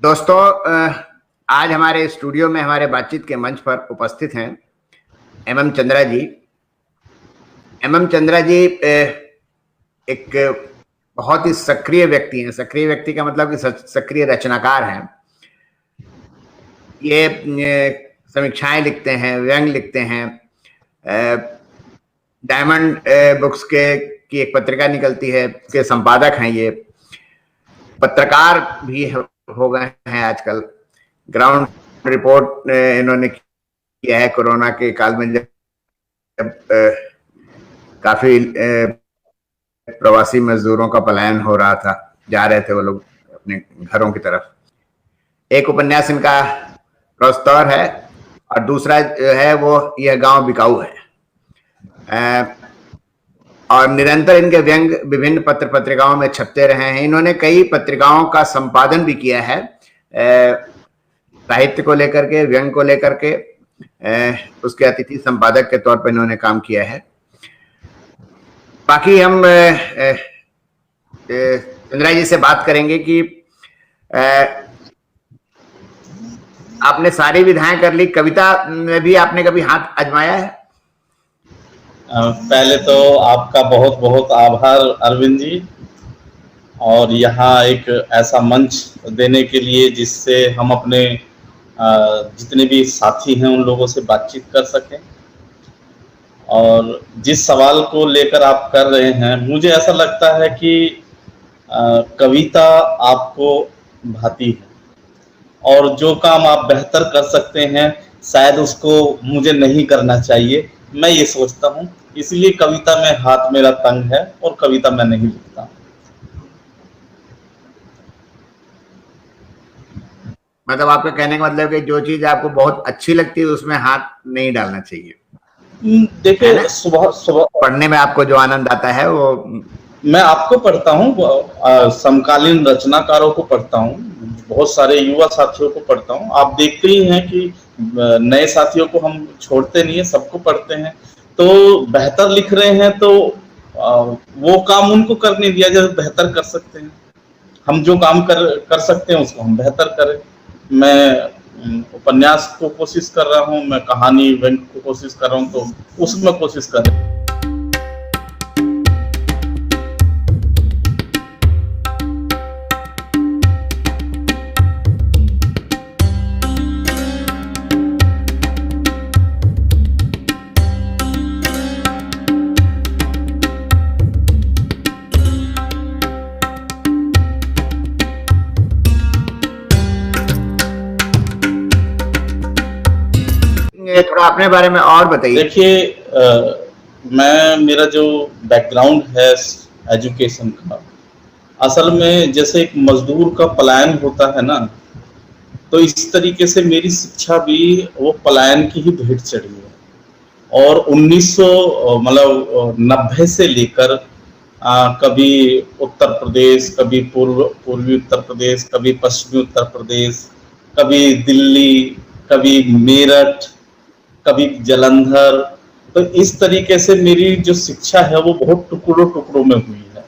दोस्तों, आज हमारे स्टूडियो में हमारे बातचीत के मंच पर उपस्थित हैं एमएम चंद्रा जी। एमएम चंद्रा जी एक बहुत ही सक्रिय व्यक्ति हैं। सक्रिय व्यक्ति का मतलब कि सक्रिय रचनाकार हैं। ये समीक्षाएं लिखते हैं, व्यंग लिखते हैं। डायमंड बुक्स की एक पत्रिका निकलती है, उसके संपादक हैं। ये पत्रकार भी हो गए हैं आजकल। ग्राउंड रिपोर्ट इन्होंने किया है कोरोना के काल में, जब काफी प्रवासी मजदूरों का पलायन हो रहा था, जा रहे थे वो लोग अपने घरों की तरफ। एक उपन्यास इनका प्रस्तौर है और दूसरा जो है वो यह गांव बिकाऊ है। और निरंतर इनके व्यंग विभिन्न पत्र पत्रिकाओं में छपते रहे हैं। इन्होंने कई पत्रिकाओं का संपादन भी किया है, साहित्य को लेकर के, व्यंग को लेकर के। उसके अतिथि संपादक के तौर पर इन्होंने काम किया है। बाकी हम चंद्रा जी से बात करेंगे कि आपने सारी विधाएं कर ली, कविता में भी आपने कभी हाथ आजमाया है? पहले तो आपका बहुत बहुत आभार अरविंद जी, और यहाँ एक ऐसा मंच देने के लिए जिससे हम अपने जितने भी साथी हैं उन लोगों से बातचीत कर सकें। और जिस सवाल को लेकर आप कर रहे हैं, मुझे ऐसा लगता है कि कविता आपको भाती है और जो काम आप बेहतर कर सकते हैं शायद उसको मुझे नहीं करना चाहिए, मैं ये सोचता हूँ। इसलिए कविता में हाथ मेरा तंग है और कविता मैं नहीं लिखता। मतलब आपका कहने का मतलब कि जो चीज आपको बहुत अच्छी लगती है उसमें हाथ नहीं डालना चाहिए। देखिए, सुबह पढ़ने में आपको जो आनंद आता है वो, मैं आपको पढ़ता हूँ, समकालीन रचनाकारों को पढ़ता हूँ, बहुत सारे युवा साथियों को पढ़ता हूँ। आप देखते ही हैं कि नए साथियों को हम छोड़ते नहीं है, सबको पढ़ते हैं। तो बेहतर लिख रहे हैं तो वो काम उनको करने दिया जो बेहतर कर सकते हैं। हम जो काम कर सकते हैं उसको हम बेहतर करें। मैं उपन्यास को कोशिश कर रहा हूँ, मैं कहानी व्यंग को कोशिश कर रहा हूँ, तो उसमें कोशिश करें। थोड़ा अपने बारे में और बताइए। देखिए, मेरा जो बैकग्राउंड है एजुकेशन का, असल में जैसे एक मजदूर का पलायन होता है ना, तो इस तरीके से मेरी शिक्षा भी वो पलायन की ही भेंट चढ़ी है। और 1990 से लेकर कभी उत्तर प्रदेश, कभी पूर्वी उत्तर प्रदेश, कभी पश्चिमी उत्तर प्रदेश, कभी दिल्ली, कभी मेरठ, कभी जलंधर। तो इस तरीके से मेरी जो शिक्षा है वो बहुत टुकड़ों टुकड़ों में हुई है।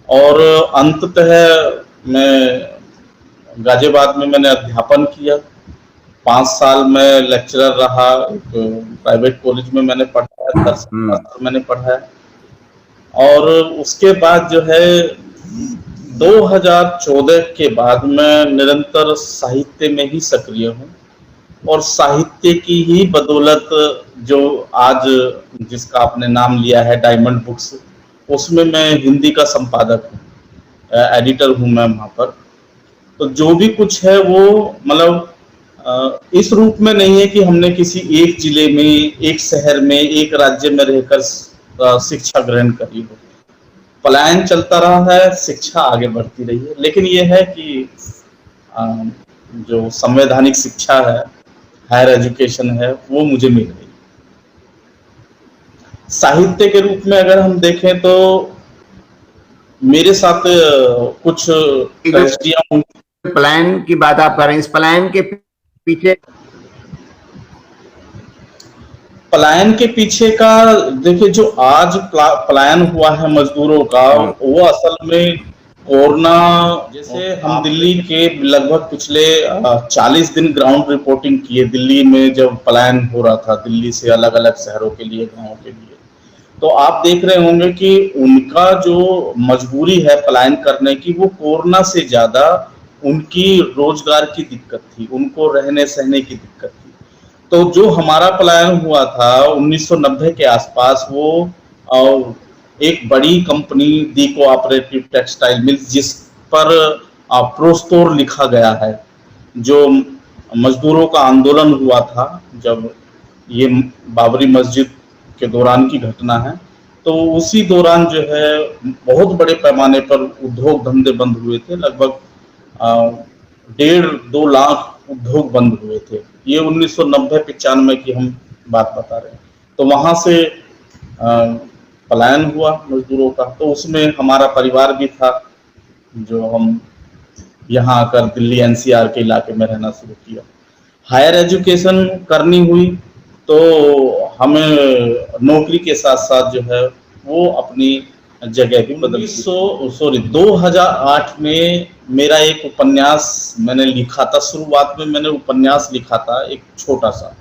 और अंततः मैं गाजियाबाद में मैंने अध्यापन किया। 5 साल में लेक्चरर रहा, प्राइवेट कॉलेज में मैंने पढ़ा है, दर्शन मैंने पढ़ा है। और उसके बाद जो है 2014 के बाद मैं निरंतर साहित्य में ही सक्रिय हूँ। और साहित्य की ही बदौलत जो आज जिसका आपने नाम लिया है डायमंड बुक्स, उसमें मैं हिंदी का संपादक हूँ, एडिटर हूँ मैं वहाँ पर। तो जो भी कुछ है वो मतलब इस रूप में नहीं है कि हमने किसी एक जिले में, एक शहर में, एक राज्य में रहकर शिक्षा ग्रहण करी हो। पलायन चलता रहा है, शिक्षा आगे बढ़ती रही है। लेकिन ये है कि जो संवैधानिक शिक्षा है, हायर एजुकेशन है, वो मुझे मिल गई। साहित्य के रूप में अगर हम देखें तो मेरे साथ कुछ पलायन की बात आप कर रहे हैं, इस पलायन के पीछे का देखिए, जो आज पलायन हुआ है मजदूरों का, वो असल में कोरोना जैसे हम दिल्ली के लगभग पिछले 40 दिन ग्राउंड रिपोर्टिंग किए, दिल्ली में जब पलायन हो रहा था दिल्ली से अलग अलग शहरों के लिए, गांवों के लिए, तो आप देख रहे होंगे कि उनका जो मजबूरी है पलायन करने की, वो कोरोना से ज्यादा उनकी रोजगार की दिक्कत थी, उनको रहने सहने की दिक्कत थी। तो जो हमारा पलायन हुआ था 1990 के आसपास, वो एक बड़ी कंपनी दी कोऑपरेटिव टेक्सटाइल मिल्स, जिस पर प्रोस्टोर लिखा गया है, जो मजदूरों का आंदोलन हुआ था जब ये बाबरी मस्जिद के दौरान की घटना है, तो उसी दौरान जो है बहुत बड़े पैमाने पर उद्योग धंधे बंद हुए थे, लगभग 1.5-2 लाख उद्योग बंद हुए थे। ये 1990-95 की हम बात बता रहे हैं। तो वहां से पलायन हुआ मजदूरों का, तो उसमें हमारा परिवार भी था, जो हम यहाँ आकर दिल्ली एनसीआर के इलाके में रहना शुरू किया। हायर एजुकेशन करनी हुई तो हमें नौकरी के साथ साथ जो है वो अपनी जगह भी बदल। 2008 में मेरा एक उपन्यास मैंने लिखा था। शुरुआत में मैंने उपन्यास लिखा था, एक छोटा सा,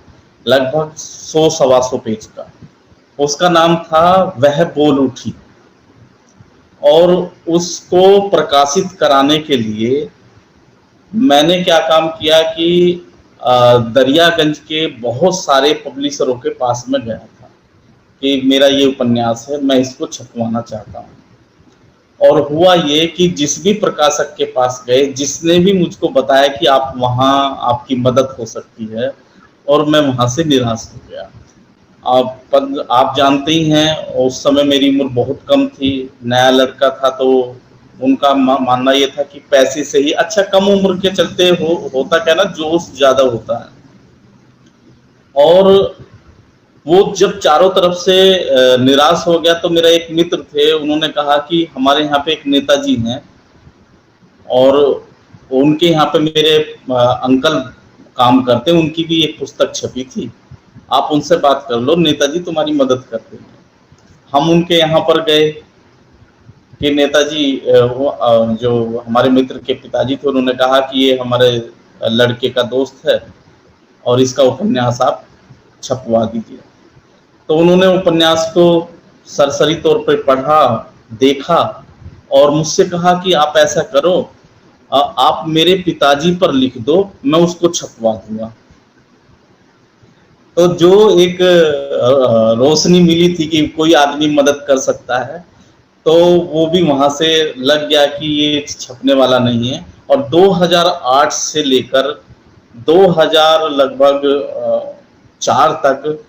लगभग 100-125 पेज का। उसका नाम था वह बोल उठी, और उसको प्रकाशित कराने के लिए मैंने क्या काम किया कि दरियागंज के बहुत सारे पब्लिशरों के पास में गया था कि मेरा ये उपन्यास है, मैं इसको छपवाना चाहता हूँ। और हुआ ये कि जिस भी प्रकाशक के पास गए, जिसने भी मुझको बताया कि आप वहाँ आपकी मदद हो सकती है, और मैं वहाँ से निराश हो गया। आप जानते ही हैं, उस समय मेरी उम्र बहुत कम थी, नया लड़का था, तो उनका मानना ये था कि पैसे से ही, अच्छा कम उम्र के चलते होता क्या ना, जोश ज्यादा होता है। और वो जब चारों तरफ से निराश हो गया, तो मेरा एक मित्र थे, उन्होंने कहा कि हमारे यहाँ पे एक नेताजी हैं, और उनके यहाँ पे मेरे अंकल काम करते, उनकी भी एक पुस्तक छपी थी, आप उनसे बात कर लो, नेताजी तुम्हारी मदद करते हैं। हम उनके यहाँ पर गए कि नेताजी, जो हमारे मित्र के पिताजी थे, उन्होंने कहा कि ये हमारे लड़के का दोस्त है और इसका उपन्यास आप छपवा दीजिए। तो उन्होंने उपन्यास को सरसरी तौर पर पढ़ा, देखा, और मुझसे कहा कि आप ऐसा करो, आप मेरे पिताजी पर लिख दो, मैं उसको छपवा दूंगा। तो जो एक रोशनी मिली थी कि कोई आदमी मदद कर सकता है, तो वो भी वहां से लग गया कि ये छपने वाला नहीं है। और 2008 से लेकर 2000 लगभग 4 तक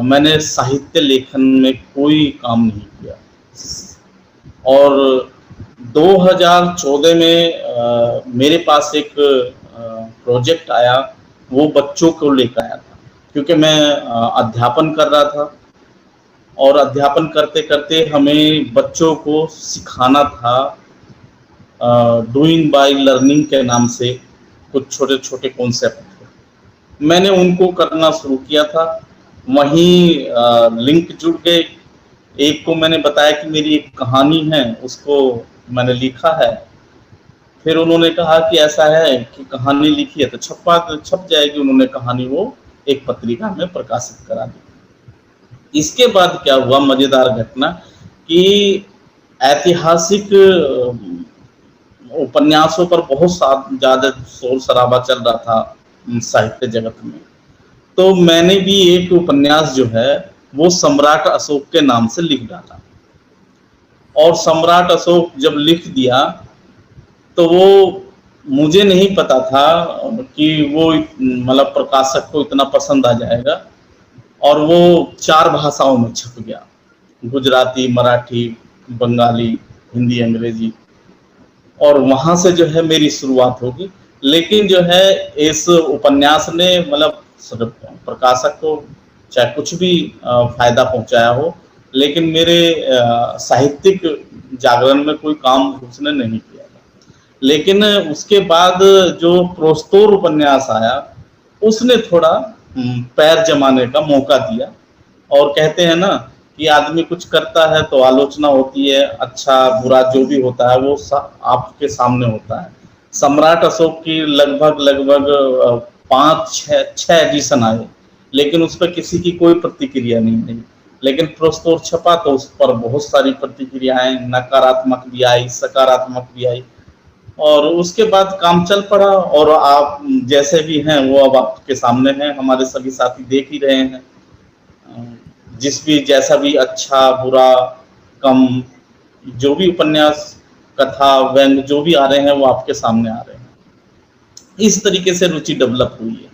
मैंने साहित्य लेखन में कोई काम नहीं किया। और 2014 में मेरे पास एक प्रोजेक्ट आया, वो बच्चों को लेकर आया था, क्योंकि मैं अध्यापन कर रहा था, और अध्यापन करते करते हमें बच्चों को सिखाना था डूइंग बाय लर्निंग के नाम से कुछ छोटे छोटे कॉन्सेप्ट थे। मैंने उनको करना शुरू किया था, वहीं लिंक जुड़ गए। एक को मैंने बताया कि मेरी एक कहानी है, उसको मैंने लिखा है। फिर उन्होंने कहा कि ऐसा है कि कहानी लिखी है तो छप जाएगी। उन्होंने कहानी वो एक पत्रिका में प्रकाशित करा दी। इसके बाद क्या हुआ, मजेदार घटना, कि ऐतिहासिक उपन्यासों पर बहुत ज्यादा शोर शराबा चल रहा था साहित्य जगत में। तो मैंने भी एक उपन्यास जो है वो सम्राट अशोक के नाम से लिख डाला। और सम्राट अशोक जब लिख दिया तो वो मुझे नहीं पता था कि वो मतलब प्रकाशक को इतना पसंद आ जाएगा। और वो 4 भाषाओं में छप गया, गुजराती, मराठी, बंगाली, हिंदी, अंग्रेजी। और वहां से जो है मेरी शुरुआत होगी। लेकिन जो है इस उपन्यास ने मतलब प्रकाशक को चाहे कुछ भी फायदा पहुंचाया हो, लेकिन मेरे साहित्यिक जागरण में कोई काम उसने नहीं किया था। लेकिन उसके बाद जो प्रोस्तोर उपन्यास आया, उसने थोड़ा पैर जमाने का मौका दिया। और कहते हैं ना कि आदमी कुछ करता है तो आलोचना होती है, अच्छा बुरा जो भी होता है वो आपके सामने होता है। सम्राट अशोक की लगभग 5-6 एडिशन आए, लेकिन उस पर किसी की कोई प्रतिक्रिया नहीं आई। लेकिन प्रस्तोर छपा तो उस पर बहुत सारी प्रतिक्रियाएं, नकारात्मक भी आई, सकारात्मक भी आई, और उसके बाद काम चल पड़ा। और आप जैसे भी हैं वो अब आपके सामने हैं, हमारे सभी साथी देख ही रहे हैं। जिस भी जैसा भी अच्छा बुरा कम जो भी उपन्यास, कथा, व्यंग जो भी आ रहे हैं वो आपके सामने आ रहे हैं। इस तरीके से रुचि डेवलप हुई है।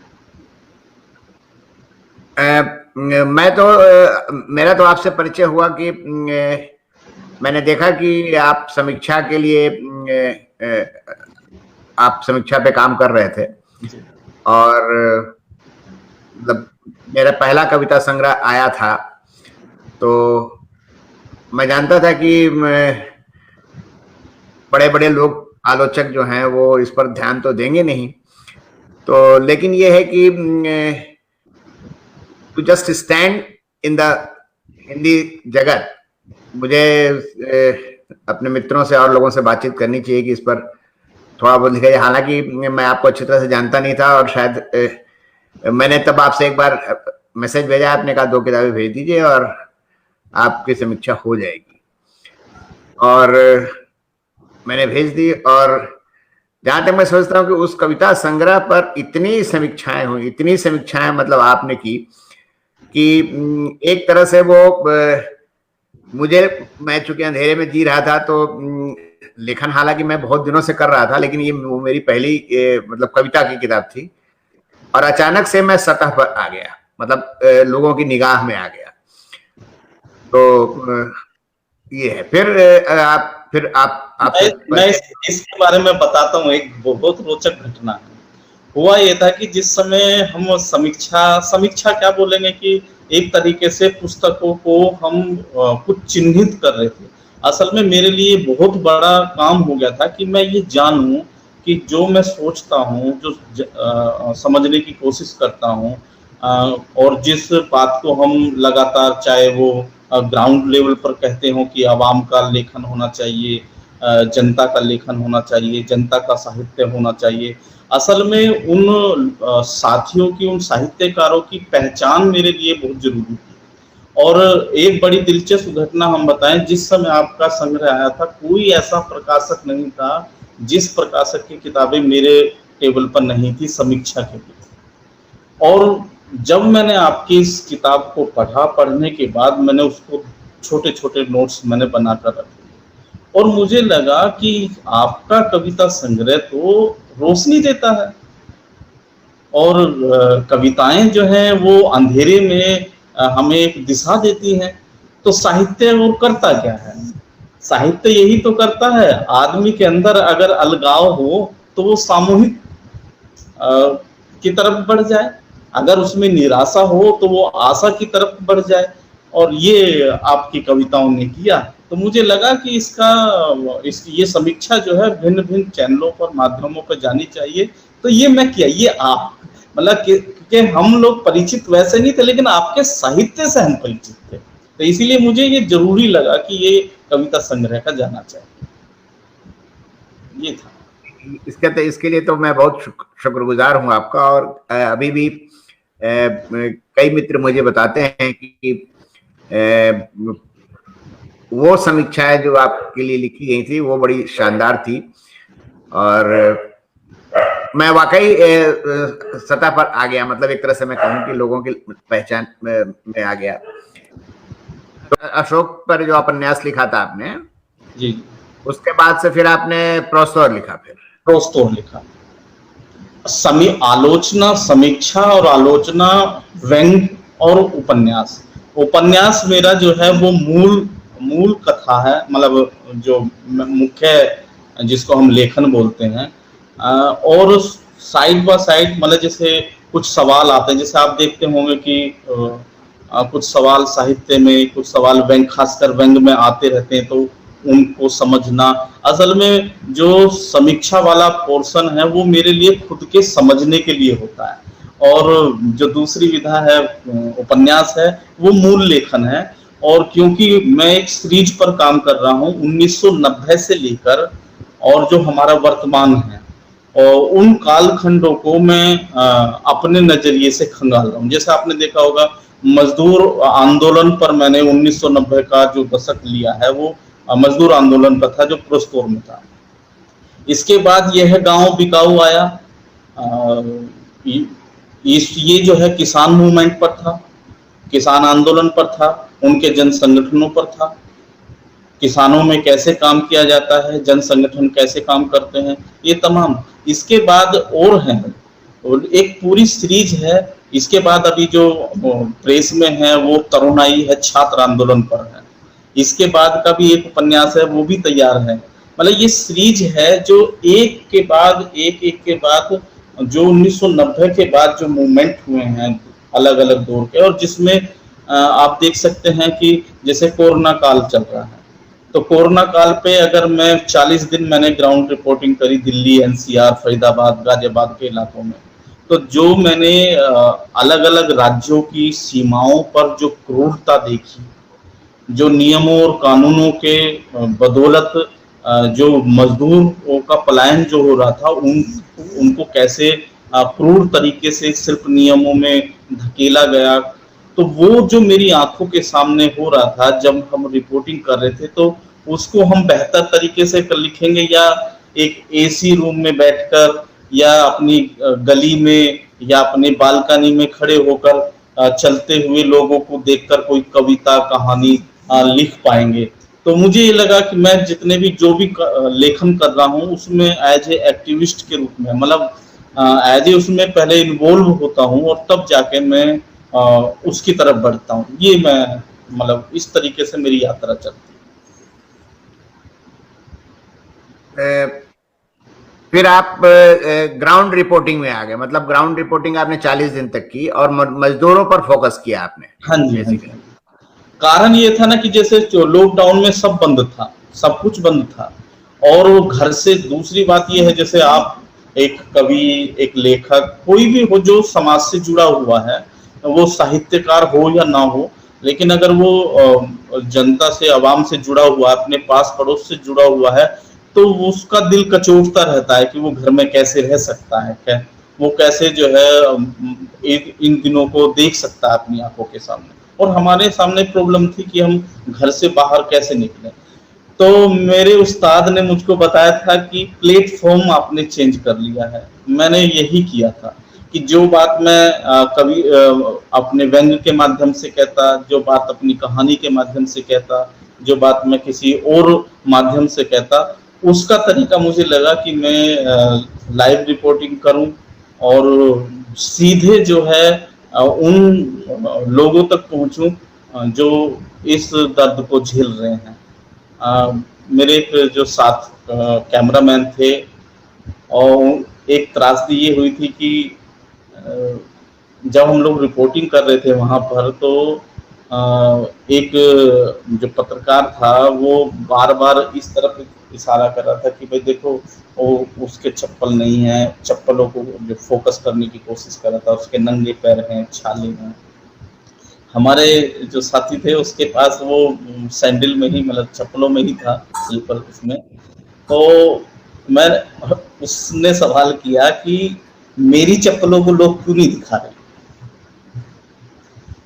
मैं तो मेरा तो आपसे परिचय हुआ कि मैंने देखा कि आप समीक्षा के लिए आप समीक्षा पे काम कर रहे थे, और मतलब मेरा पहला कविता संग्रह आया था तो मैं जानता था कि बड़े बड़े लोग, आलोचक जो हैं वो इस पर ध्यान तो देंगे नहीं, तो लेकिन ये है कि to just stand in the Hindi जगत, मुझे अपने मित्रों से और लोगों से बातचीत करनी चाहिए कि इस पर थोड़ा बहुत लिखा जाए। हालांकि मैं आपको अच्छी तरह से जानता नहीं था, और शायद मैंने तब आपसे एक बार मैसेज भेजा, आपने कहा 2 किताबें भेज दीजिए और आपकी समीक्षा हो जाएगी, और मैंने भेज दी। और जहां तक मैं सोचता हूँ कि उस कविता संग्रह पर इतनी समीक्षाएं हुई, इतनी समीक्षाएं मतलब आपने की कि एक तरह से वो मैं चूंकि अंधेरे में जी रहा था तो लेखन हालांकि मैं बहुत दिनों से कर रहा था, लेकिन ये मेरी पहली मतलब कविता की किताब थी, और अचानक से मैं सतह पर आ गया, मतलब लोगों की निगाह में आ गया। तो ये है। फिर आप मैं इसके बारे में बताता हूँ। एक बहुत रोचक घटना है। हुआ ये था कि जिस समय हम समीक्षा क्या बोलेंगे कि एक तरीके से पुस्तकों को हम कुछ चिन्हित कर रहे थे। असल में मेरे लिए बहुत बड़ा काम हो गया था कि मैं ये जानूं कि जो मैं सोचता हूँ, जो समझने की कोशिश करता हूँ, और जिस बात को हम लगातार, चाहे वो ग्राउंड लेवल पर कहते हो कि आवाम का लेखन होना चाहिए, जनता का लेखन होना चाहिए, जनता का साहित्य होना चाहिए, असल में उन साथियों की, उन साहित्यकारों की पहचान मेरे लिए बहुत जरूरी थी। और एक बड़ी दिलचस्प घटना हम बताएं, जिस समय आपका संग्रह आया था कोई ऐसा प्रकाशक नहीं था जिस प्रकाशक की किताबें मेरे टेबल पर नहीं थी समीक्षा के लिए। और जब मैंने आपकी इस किताब को पढ़ा, पढ़ने के बाद मैंने उसको छोटे छोटे नोट्स मैंने बनाकर रखे, और मुझे लगा कि आपका कविता संग्रह तो रोशनी देता है, और कविताएं जो हैं वो अंधेरे में हमें एक दिशा देती हैं। तो साहित्य वो करता क्या है? साहित्य यही तो करता है, आदमी के अंदर अगर अलगाव हो तो वो सामूहिक की तरफ बढ़ जाए, अगर उसमें निराशा हो तो वो आशा की तरफ बढ़ जाए, और ये आपकी कविताओं ने किया। तो मुझे लगा कि इसकी ये समीक्षा जो है भिन्न भिन्न चैनलों पर, माध्यमों पर जानी चाहिए। तो ये मैं किया, ये आप मतलब कि हम लोग परिचित वैसे नहीं थे, लेकिन आपके साहित्य से हम परिचित थे, तो इसीलिए मुझे ये जरूरी लगा कि ये कविता संग्रह का जाना चाहिए। ये था। इसके लिए तो मैं बहुत शुक्रगुजार हूँ आपका। और अभी भी कई मित्र मुझे बताते हैं कि वो समीक्षाएं जो आपके लिए लिखी गई थी वो बड़ी शानदार थी, और मैं वाकई सतह पर आ गया, मतलब एक तरह से मैं कहूँ कि लोगों की पहचान में आ गया। तो अशोक पर जो उपन्यास लिखा था आपने जी, उसके बाद से फिर आपने प्रोस्तोर लिखा, फिर प्रोस्तोर लिखा। आलोचना, समीक्षा और आलोचना, व्यंग और उपन्यास। उपन्यास मेरा जो है वो मूल कथा है, मतलब जो मुख्य जिसको हम लेखन बोलते हैं, और साइड बाय साइड मतलब जैसे कुछ सवाल आते हैं, जैसे आप देखते होंगे कि कुछ सवाल साहित्य में, कुछ सवाल व्यंग, खासकर व्यंग में आते रहते हैं, तो उनको समझना। असल में जो समीक्षा वाला पोर्शन है वो मेरे लिए खुद के समझने के लिए होता है, और जो दूसरी विधा है उपन्यास है वो मूल लेखन है, और क्योंकि मैं एक सीरीज पर काम कर रहा हूँ 1990 से लेकर और जो हमारा वर्तमान है, और उन कालखंडों को मैं अपने नजरिए से खंगाल रहा हूँ। जैसे आपने देखा होगा मजदूर आंदोलन पर मैंने 1990 का जो दशक लिया है वो मजदूर आंदोलन पर था जो प्रोस्तोर में था। इसके बाद यह गांव बिकाऊ आया, ये जो है किसान मूवमेंट पर था, किसान आंदोलन पर था, उनके जन संगठनों पर था, किसानों में कैसे काम किया जाता है, जन संगठन कैसे काम करते हैं, ये तमाम। इसके बाद और हैं, और एक पूरी सीरीज है। इसके बाद अभी जो प्रेस में है वो तरुणाई है, छात्र आंदोलन पर है। इसके बाद का भी एक उपन्यास है, वो भी तैयार है। मतलब ये सीरीज है जो एक के बाद जो 1990 के बाद जो मूवमेंट हुए हैं अलग अलग दौर के, और जिसमें आप देख सकते हैं कि जैसे कोरोना काल चल रहा है, तो कोरोना काल पे अगर मैं 40 दिन मैंने ग्राउंड रिपोर्टिंग करी दिल्ली, एनसीआर, फरीदाबाद, गाजियाबाद के इलाकों में, तो जो मैंने अलग अलग राज्यों की सीमाओं पर जो क्रूरता देखी, जो नियमों और कानूनों के बदौलत जो मजदूरों का पलायन जो हो रहा था, उनको कैसे क्रूर तरीके से सिर्फ नियमों में धकेला गया, तो वो जो मेरी आंखों के सामने हो रहा था जब हम रिपोर्टिंग कर रहे थे, तो उसको हम बेहतर तरीके से लिखेंगे या एक एसी रूम में बैठकर या अपनी गली में या अपनी बालकनी में खड़े होकर चलते हुए लोगों को देखकर कोई कविता कहानी लिख पाएंगे। तो मुझे ये लगा कि मैं जितने भी जो भी लेखन कर रहा हूँ उसमें एज ए एक्टिविस्ट के रूप में, मतलब एज ए उसमें पहले इन्वॉल्व होता हूँ और तब जाके मैं उसकी तरफ बढ़ता हूँ। ये मैं मतलब इस तरीके से मेरी यात्रा चलती है। फिर आप ग्राउंड रिपोर्टिंग में आ गए, मतलब ग्राउंड रिपोर्टिंग आपने 40 दिन तक की और मजदूरों पर फोकस किया आपने। हाँ जी। कारण ये था ना कि जैसे लॉकडाउन में सब बंद था, सब कुछ बंद था, और घर से दूसरी बात ये है, जैसे आप एक कवि, एक लेखक, कोई भी हो जो समाज से जुड़ा हुआ है, वो साहित्यकार हो या ना हो, लेकिन अगर वो जनता से, आवाम से जुड़ा हुआ है, अपने पास पड़ोस से जुड़ा हुआ है, तो उसका दिल कचोटता रहता है कि वो घर में कैसे रह सकता है, वो कैसे जो है इन दिनों को देख सकता है अपनी आंखों के सामने। और हमारे सामने प्रॉब्लम थी कि हम घर से बाहर कैसे निकलें। तो मेरे उस्ताद ने मुझको बताया था कि प्लेटफॉर्म आपने चेंज कर लिया है। मैंने यही किया था कि जो बात मैं कभी अपने व्यंग के माध्यम से कहता, जो बात अपनी कहानी के माध्यम से कहता, जो बात मैं किसी और माध्यम से कहता, उसका तरीका मुझे लगा कि मैं लाइव रिपोर्टिंग करूं और सीधे जो है उन लोगों तक पहुंचूं जो इस दर्द को झेल रहे हैं। मेरे एक जो साथ कैमरामैन थे, और एक त्रासदी ये हुई थी कि जब हम लोग रिपोर्टिंग कर रहे थे वहां पर, तो एक जो पत्रकार था वो बार बार इस तरफ इशारा कर रहा था कि भाई देखो वो उसके चप्पल नहीं है, चप्पलों को जो फोकस करने की कोशिश कर रहा था, उसके नंगे पैर हैं, छाले हैं। हमारे जो साथी थे उसके पास वो सैंडल में ही, मतलब चप्पलों में ही था, स्लीपर उसमें। तो मैं उसने सवाल किया कि मेरी चप्पलों को लोग क्यों नहीं दिखा रहे।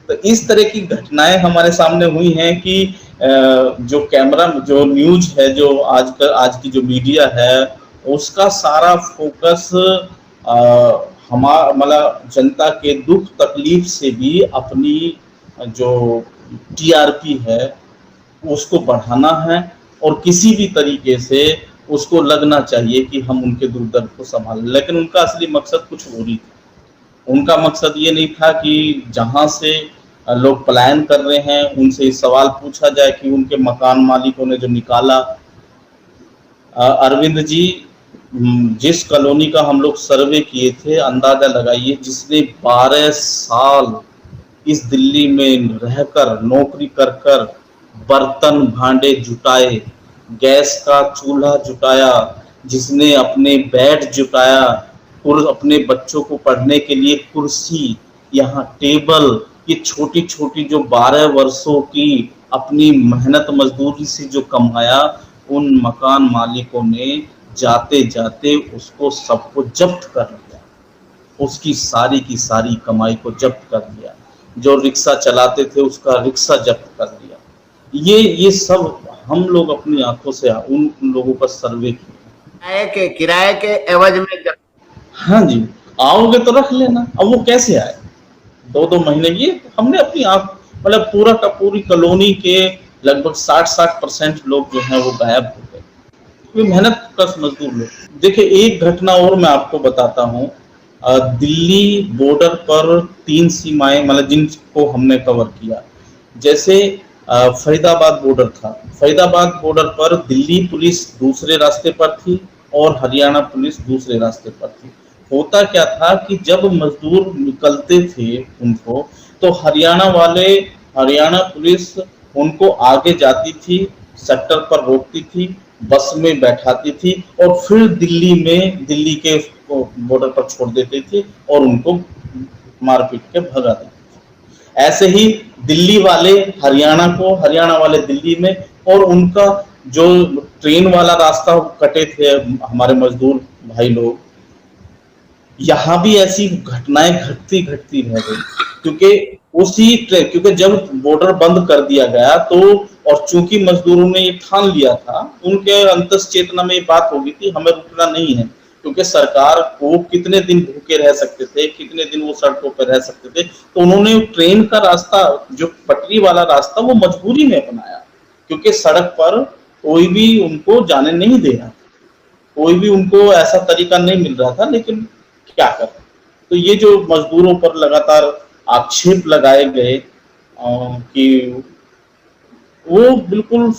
तो इस तरह की घटनाएं हमारे सामने हुई हैं कि जो कैमरा, जो न्यूज है, जो आज की जो मीडिया है, उसका सारा फोकस हमारा, मतलब जनता के दुख तकलीफ से भी अपनी जो टीआरपी है उसको बढ़ाना है, और किसी भी तरीके से उसको लगना चाहिए कि हम उनके दुख दर्द को संभालें। लेकिन उनका असली मकसद कुछ और ही था। उनका मकसद ये नहीं था कि जहां से लोग पलायन कर रहे हैं उनसे सवाल पूछा जाए कि उनके मकान मालिकों ने जो निकाला। अरविंद जी, जिस कॉलोनी का हम लोग सर्वे किए थे, अंदाजा लगाइए, जिसने 12 साल इस दिल्ली में रहकर नौकरी कर कर बर्तन भांडे जुटाए, गैस का चूल्हा जुटाया, जिसने अपने बेड जुटाया, अपने बच्चों को पढ़ने के लिए कुर्सी, यहाँ टेबल, ये छोटी छोटी जो 12 वर्षों की अपनी मेहनत मजदूरी से जो कमाया, उन मकान मालिकों ने जाते जाते उसको सबको जब्त कर लिया, उसकी सारी की सारी कमाई को जब्त कर लिया। जो रिक्शा चलाते थे उसका रिक्शा जब्त कर लिया। ये सब हम लोग अपनी आंखों से उन लोगों का सर्वे किया। किराए के एवज में जब हाँ जी, आओगे तो रख लेना। अब वो कैसे आए 2-2 महीने? ये हमने अपनी आंख, मतलब पूरा का पूरी कॉलोनी के लगभग 60% लोग जो हैं वो गायब हो गए। वे मेहनत कश मजदूर लोग। देखिए एक घटना और मैं आपको बताता हूँ। दिल्ली बॉर्डर पर 3 सीमाएं, मतलब जिनको हमने कवर किया। जैसे फरीदाबाद बॉर्डर था। फरीदाबाद बॉर्डर पर दिल्ली पुलिस दूसरे रास्ते पर थी और हरियाणा पुलिस दूसरे रास्ते पर थी। होता क्या था कि जब मजदूर निकलते थे उनको, तो हरियाणा पुलिस उनको आगे जाती थी, सेक्टर पर रोकती थी, बस में बैठाती थी और फिर दिल्ली के बॉर्डर पर छोड़ देते थे और उनको मार पीट के भगा देते थे। ऐसे ही दिल्ली वाले हरियाणा वाले दिल्ली में, और उनका जो ट्रेन वाला रास्ता कटे थे हमारे मजदूर भाई लोग, यहाँ भी ऐसी घटनाएं घटती रह गई। क्योंकि जब बॉर्डर बंद कर दिया गया तो, और चूंकि मजदूरों ने ये ठान लिया था, उनके अंतस चेतना में ये बात हो गई थी हमें रुकना नहीं है, क्योंकि सरकार को कितने दिन भूखे रह सकते थे, कितने दिन वो सड़कों पर रह सकते थे। तो उन्होंने ट्रेन का रास्ता, जो पटरी वाला रास्ता, वो मजबूरी में अपनाया, क्योंकि सड़क पर कोई भी उनको जाने नहीं दे रहा, कोई भी उनको ऐसा तरीका नहीं मिल रहा था। लेकिन क्या कर, तो ये जो मजदूरों पर लगातार आक्षेप लगाए गए कि वो बिल्कुल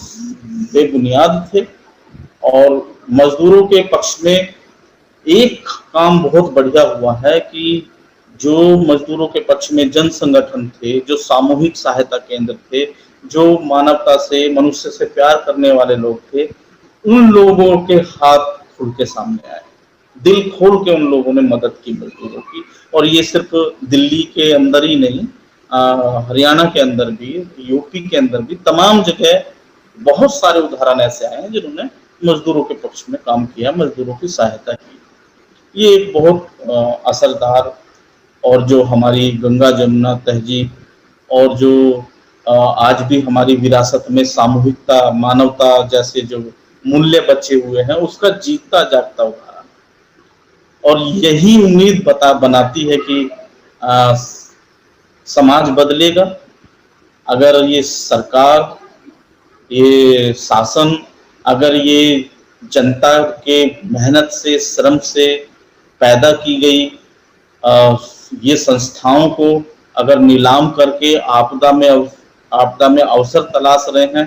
बेबुनियाद थे। और मजदूरों के पक्ष में एक काम बहुत बढ़िया हुआ है कि जो मजदूरों के पक्ष में जन संगठन थे, जो सामूहिक सहायता केंद्र थे, जो मानवता से, मनुष्य से प्यार करने वाले लोग थे, उन लोगों के हाथ खुल के सामने आए, दिल खोल के उन लोगों ने मदद की मजदूरों की। और ये सिर्फ दिल्ली के अंदर ही नहीं, हरियाणा के अंदर भी, यूपी के अंदर भी, तमाम जगह बहुत सारे उदाहरण ऐसे आए हैं जिन्होंने मजदूरों के पक्ष में काम किया, मजदूरों की सहायता की। ये एक बहुत असरदार, और जो हमारी गंगा जमुना तहजीब, और जो आज भी हमारी विरासत में सामूहिकता, मानवता जैसे जो मूल्य बचे हुए हैं, उसका जीता जागता उदाहरण। और यही उम्मीद बनाती है कि समाज बदलेगा अगर ये सरकार, ये शासन, अगर ये जनता के मेहनत से, श्रम से पैदा की गई ये संस्थाओं को अगर नीलाम करके आपदा में अवसर तलाश रहे हैं,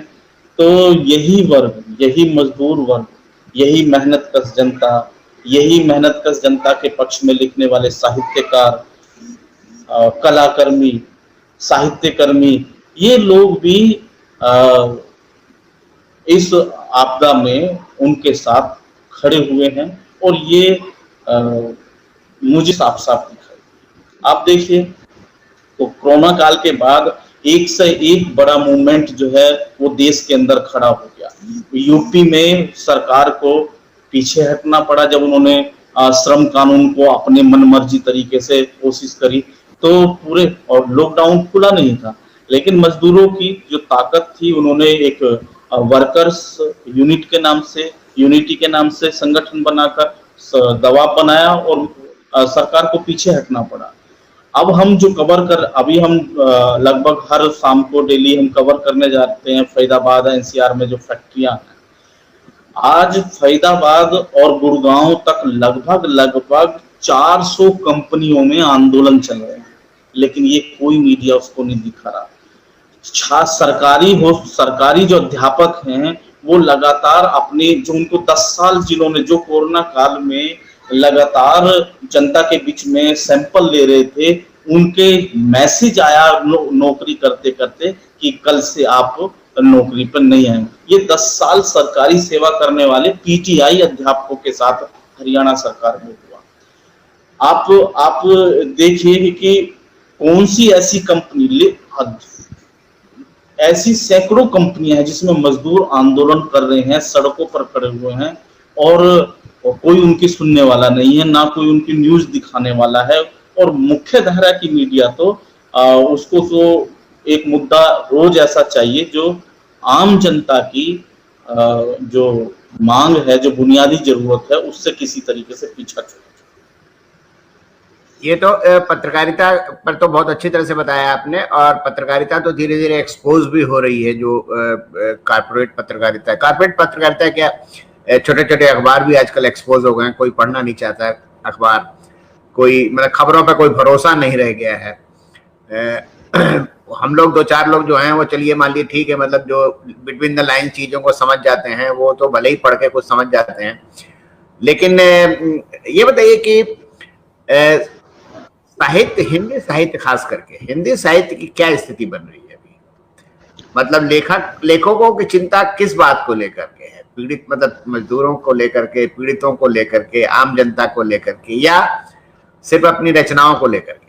तो यही वर्ग, यही मजदूर वर्ग, यही मेहनतकश जनता के पक्ष में लिखने वाले साहित्यकार, कलाकर्मी, साहित्यकर्मी, ये लोग भी इस आपदा में उनके साथ खड़े हुए हैं। और ये मुझे साफ साफ दिखाई। आप देखिए, तो कोरोना काल के बाद एक से एक बड़ा मूवमेंट जो है वो देश के अंदर खड़ा हो गया। यूपी में सरकार को पीछे हटना पड़ा जब उन्होंने श्रम कानून को अपने मनमर्जी तरीके से कोशिश करी, तो पूरे, और लॉकडाउन खुला नहीं था, लेकिन मजदूरों की जो ताकत थी, उन्होंने एक वर्कर्स यूनिटी के नाम से संगठन बनाकर दबाव बनाया और सरकार को पीछे हटना पड़ा। अब हम जो अभी हम लगभग हर शाम को डेली हम कवर करने जाते हैं फरीदाबाद एनसीआर में जो फैक्ट्रियां हैं। आज फरीदाबाद और गुड़गांव तक लगभग 400 कंपनियों में आंदोलन चल रहे हैं, लेकिन ये कोई मीडिया उसको नहीं दिखा रहा। सरकारी जो अध्यापक हैं वो लगातार अपने जो उनको 10 साल जिन्होंने जो कोरोना काल में लगातार जनता के बीच में सैंपल ले रहे थे, उनके मैसेज आया नौकरी करते करते कि कल से आप नौकरी पर नहीं आएंगे। ये 10 साल सरकारी सेवा करने वाले पीटीआई अध्यापकों के साथ हरियाणा सरकार में हुआ। आप देखिए कि कौन सी ऐसी कंपनी, ऐसी सैकड़ों कंपनियां हैं जिसमें मजदूर आंदोलन कर रहे हैं, सड़कों पर खड़े हुए हैं, और कोई उनकी सुनने वाला नहीं है, ना कोई उनकी न्यूज दिखाने वाला है। और मुख्य धारा की मीडिया तो उसको तो एक मुद्दा रोज ऐसा चाहिए जो आम जनता की जो मांग है, जो बुनियादी जरूरत है, उससे किसी तरीके से पीछा छूटे। ये तो पत्रकारिता पर तो बहुत अच्छी तरह से बताया आपने, और पत्रकारिता तो धीरे धीरे एक्सपोज भी हो रही है, जो कारपोरेट पत्रकारिता है। कारपोरेट पत्रकारिता क्या, छोटे छोटे अखबार भी आजकल एक्सपोज हो गए हैं, कोई पढ़ना नहीं चाहता है अखबार, कोई मतलब खबरों पे कोई भरोसा नहीं रह गया है। हम लोग 2-4 लोग जो हैं वो चलिए मान लिए ठीक है, मतलब जो बिटवीन द लाइन चीजों को समझ जाते हैं वो तो भले ही पढ़ के कुछ समझ जाते हैं। लेकिन ये बताइए कि साहित्य, हिंदी साहित्य, खास करके हिंदी साहित्य की क्या स्थिति बन रही है अभी? मतलब लेखकों की चिंता किस बात को लेकर के है? पीड़ित, मतलब मजदूरों को लेकर के, पीड़ितों को लेकर के, आम जनता को लेकर के, या सिर्फ अपनी रचनाओं को लेकर के?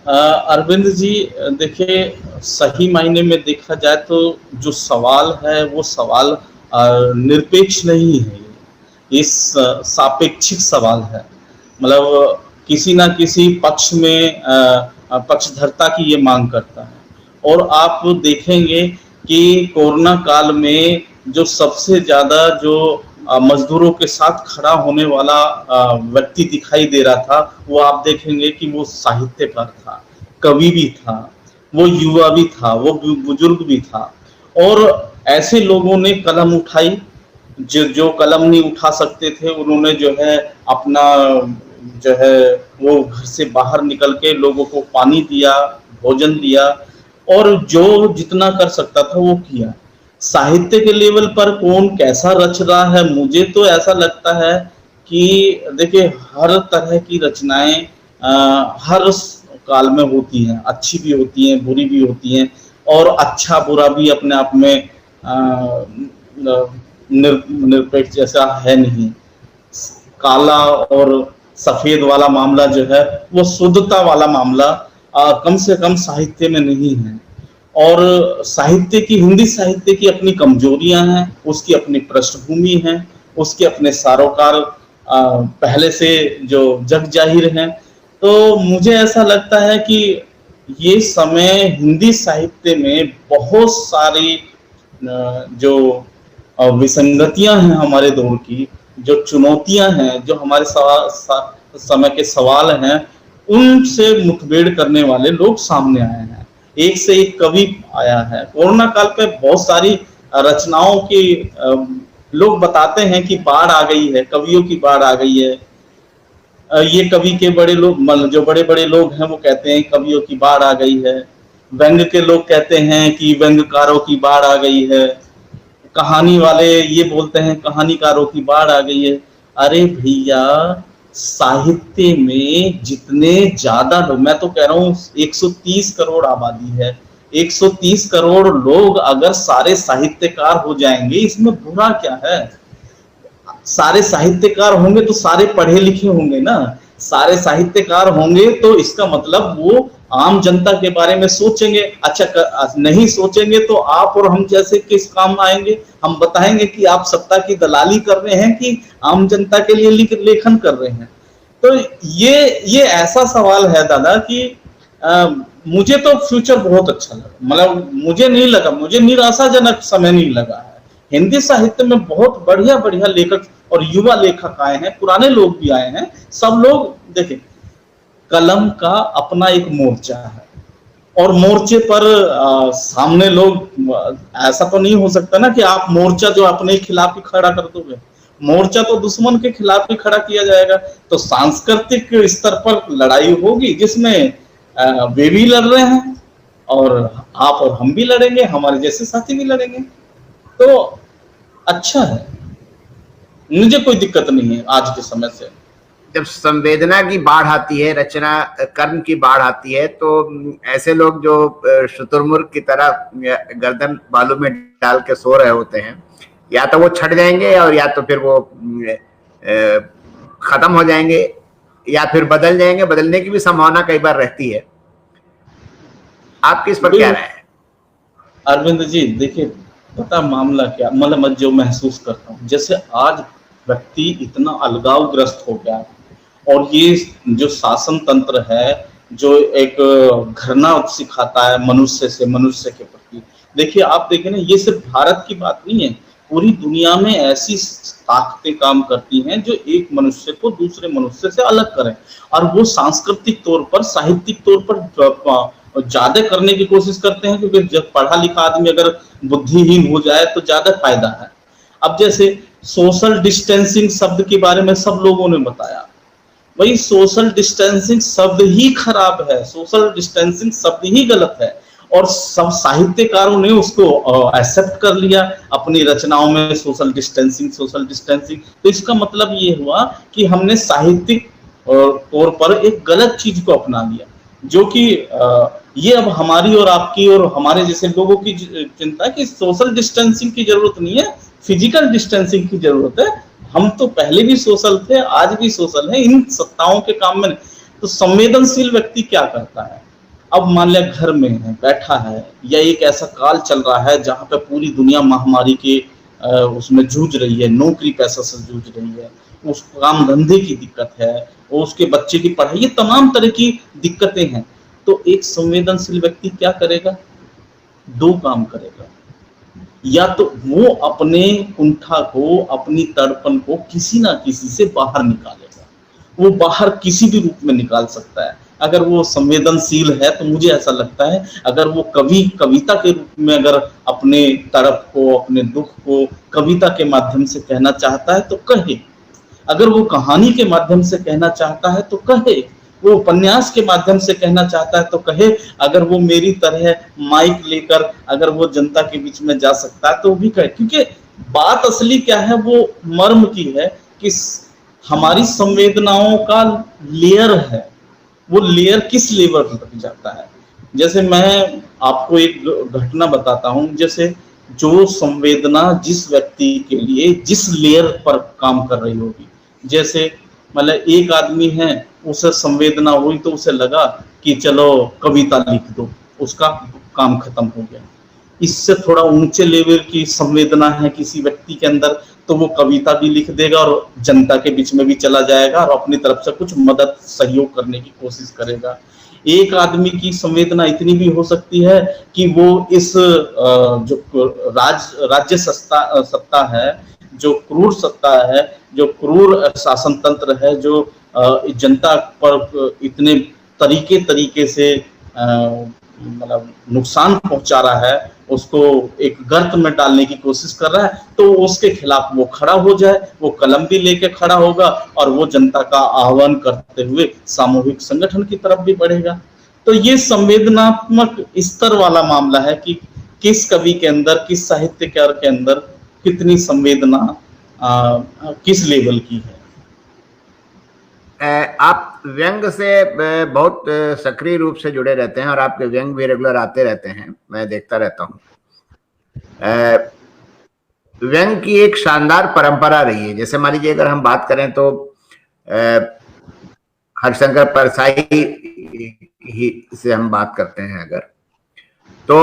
अरविंद जी देखिए, सही मायने में देखा जाए तो जो सवाल है वो सवाल निरपेक्ष नहीं है, इस सापेक्षिक सवाल है। मतलब किसी ना किसी पक्ष में पक्षधरता की ये मांग करता है। और आप देखेंगे कि कोरोना काल में जो सबसे ज्यादा जो मजदूरों के साथ खड़ा होने वाला व्यक्ति दिखाई दे रहा था, वो आप देखेंगे कि वो साहित्यकार था, कवि भी था, वो युवा भी था, वो बुजुर्ग भी था। और ऐसे लोगों ने कलम उठाई, जो कलम नहीं उठा सकते थे उन्होंने जो है अपना जो है वो घर से बाहर निकल के लोगों को पानी दिया, भोजन दिया, और जो जितना कर सकता था वो किया। साहित्य के लेवल पर कौन कैसा रच रहा है, मुझे तो ऐसा लगता है कि देखिए हर तरह की रचनाएं हर काल में होती हैं, अच्छी भी होती हैं, बुरी भी होती हैं, और अच्छा बुरा भी अपने आप में निरपेक्ष जैसा है नहीं। काला और सफेद वाला मामला जो है वो शुद्धता वाला मामला कम से कम साहित्य में नहीं है। और साहित्य की, हिंदी साहित्य की अपनी कमजोरियां हैं, उसकी अपनी पृष्ठभूमि है, उसके अपने सारोकार पहले से जो जग जाहिर हैं। तो मुझे ऐसा लगता है कि ये समय हिंदी साहित्य में बहुत सारी जो विसंगतियां हैं हमारे दौर की, जो चुनौतियां हैं, जो हमारे समय के सवाल हैं, उनसे मुठभेड़ करने वाले लोग सामने आए हैं। एक से एक कवि आया है। कोरोना काल पे बहुत सारी रचनाओं की लोग बताते हैं कि बाढ़ आ गई है, कवियों की बाढ़ आ गई है। ये कवि के बड़े लोग, जो बड़े बड़े लोग हैं, वो कहते हैं कवियों की बाढ़ आ गई है। व्यंग के लोग कहते हैं कि व्यंगकारों की बाढ़ आ गई है। कहानी वाले ये बोलते हैं कहानीकारों की बाढ़ आ गई है। अरे भैया, साहित्य में जितने ज्यादा लोग, मैं तो कह रहा हूँ 130 करोड़ आबादी है, 130 करोड़ लोग अगर सारे साहित्यकार हो जाएंगे, इसमें बुरा क्या है? सारे साहित्यकार होंगे तो सारे पढ़े लिखे होंगे ना, सारे साहित्यकार होंगे तो इसका मतलब वो आम जनता के बारे में सोचेंगे। अच्छा नहीं सोचेंगे तो आप और हम जैसे किस काम आएंगे? हम बताएंगे कि आप सत्ता की दलाली कर रहे हैं कि आम जनता के लिए लेखन कर रहे हैं। तो ये ऐसा सवाल है दादा कि मुझे तो फ्यूचर बहुत अच्छा लगा। मतलब मुझे नहीं लगा, मुझे निराशाजनक समय नहीं लगा है। हिंदी साहित्य में बहुत बढ़िया बढ़िया लेखक और युवा लेखक आए हैं, पुराने लोग भी आए हैं। सब लोग देखें, कलम का अपना एक मोर्चा है, और मोर्चे पर सामने लोग, ऐसा तो नहीं हो सकता ना कि आप मोर्चा जो अपने खिलाफ ही खड़ा कर दोगे। मोर्चा तो दुश्मन के खिलाफ ही खड़ा किया जाएगा। तो सांस्कृतिक स्तर पर लड़ाई होगी जिसमें वे भी लड़ रहे हैं और आप और हम भी लड़ेंगे, हमारे जैसे साथी भी लड़ेंगे। तो अच्छा है, मुझे कोई दिक्कत नहीं है आज के समय से। जब संवेदना की बाढ़ आती है, रचना कर्म की बाढ़ आती है, तो ऐसे लोग जो शुतुरमुर्ग की तरह गर्दन बालू में डाल के सो रहे होते हैं, या तो वो छट जाएंगे और या तो फिर वो खत्म हो जाएंगे, या फिर बदल जाएंगे। बदलने की भी संभावना कई बार रहती है। आपकी इस पर क्या राय है? अरविंद जी देखिए, पता मामला क्या, मतलब जो महसूस करता हूँ, जैसे आज व्यक्ति इतना अलगावग्रस्त हो गया है और ये जो शासन तंत्र है, जो एक घृणा सिखाता है मनुष्य से, मनुष्य के प्रति। देखिए आप देखें ना, ये सिर्फ भारत की बात नहीं है, पूरी दुनिया में ऐसी ताकतें काम करती हैं जो एक मनुष्य को दूसरे मनुष्य से अलग करें, और वो सांस्कृतिक तौर पर, साहित्यिक तौर पर ज्यादा करने की कोशिश करते हैं, क्योंकि जब पढ़ा लिखा आदमी अगर बुद्धिहीन हो जाए तो ज्यादा फायदा है। अब जैसे सोशल डिस्टेंसिंग शब्द के बारे में सब लोगों ने बताया, वही सोशल डिस्टेंसिंग शब्द ही खराब है, सोशल डिस्टेंसिंग शब्द ही गलत है, और सब साहित्यकारों ने उसको एक्सेप्ट कर लिया अपनी रचनाओं में, सोशल डिस्टेंसिंग, सोशल डिस्टेंसिंग। तो इसका मतलब ये हुआ कि हमने साहित्यिक तौर पर एक गलत चीज को अपना लिया, जो कि ये अब हमारी और आपकी और हमारे जैसे लोगों की चिंता है कि सोशल डिस्टेंसिंग की जरूरत नहीं है, फिजिकल डिस्टेंसिंग की जरूरत है। हम तो पहले भी सोशल थे, आज भी सोशल है, इन सत्ताओं के काम में। तो संवेदनशील व्यक्ति क्या करता है, अब मान लिया घर में है, बैठा है, या एक ऐसा काल चल रहा है जहां पे पूरी दुनिया महामारी के उसमें जूझ रही है, नौकरी पैसा से जूझ रही है, उस काम धंधे की दिक्कत है, और उसके बच्चे की पढ़ाई, ये तमाम तरह की दिक्कतें हैं। तो एक संवेदनशील व्यक्ति क्या करेगा, दो काम करेगा, या तो वो अपने कुंठा को, अपनी तड़पन को किसी ना किसी से बाहर निकालेगा, वो बाहर किसी भी रूप में निकाल सकता है। अगर वो संवेदनशील है तो मुझे ऐसा लगता है, अगर वो कविता के रूप में अगर अपने तड़प को, अपने दुख को कविता के माध्यम से कहना चाहता है तो कहे, अगर वो कहानी के माध्यम से कहना चाहता है तो कहे, वो उपन्यास के माध्यम से कहना चाहता है तो कहे, अगर वो मेरी तरह माइक लेकर अगर वो जनता के बीच में जा सकता है तो भी कहे। क्योंकि बात असली क्या है, वो मर्म की है कि हमारी संवेदनाओं का लेयर है, वो लेयर किस लेवल तक जाता है। जैसे मैं आपको एक घटना बताता हूं, जैसे जो संवेदना जिस व्यक्ति के लिए जिस लेयर पर काम कर रही होगी, जैसे मतलब एक आदमी है, उसे संवेदना हुई तो उसे लगा कि चलो कविता लिख दो, उसका काम खत्म हो गया। इससे थोड़ा ऊंचे लेवल की संवेदना है किसी व्यक्ति के अंदर, तो वो कविता भी लिख देगा और जनता के बीच में भी चला जाएगा और अपनी तरफ से कुछ मदद सहयोग करने की कोशिश करेगा। एक आदमी की संवेदना इतनी भी हो सकती है कि वो इस जो राज्य सत्ता है, जो क्रूर सत्ता है, जो क्रूर शासन तंत्र है, जो जनता पर इतने तरीके से मतलब नुकसान पहुंचा रहा है, उसको एक गर्त में डालने की कोशिश कर रहा है, तो उसके खिलाफ वो खड़ा हो जाए, वो कलम भी लेके खड़ा होगा और वो जनता का आह्वान करते हुए सामूहिक संगठन की तरफ भी बढ़ेगा। तो ये संवेदनात्मक स्तर वाला मामला है कि किस कवि के अंदर, किस साहित्यकार के अंदर कितनी संवेदना किस लेवल की है। आप व्यंग से बहुत सक्रिय रूप से जुड़े रहते हैं और आपके व्यंग भी रेगुलर आते रहते हैं, मैं देखता रहता हूँ। व्यंग की एक शानदार परंपरा रही है। जैसे मान लीजिए अगर हम बात करें तो हरिशंकर परसाई ही से हम बात करते हैं अगर, तो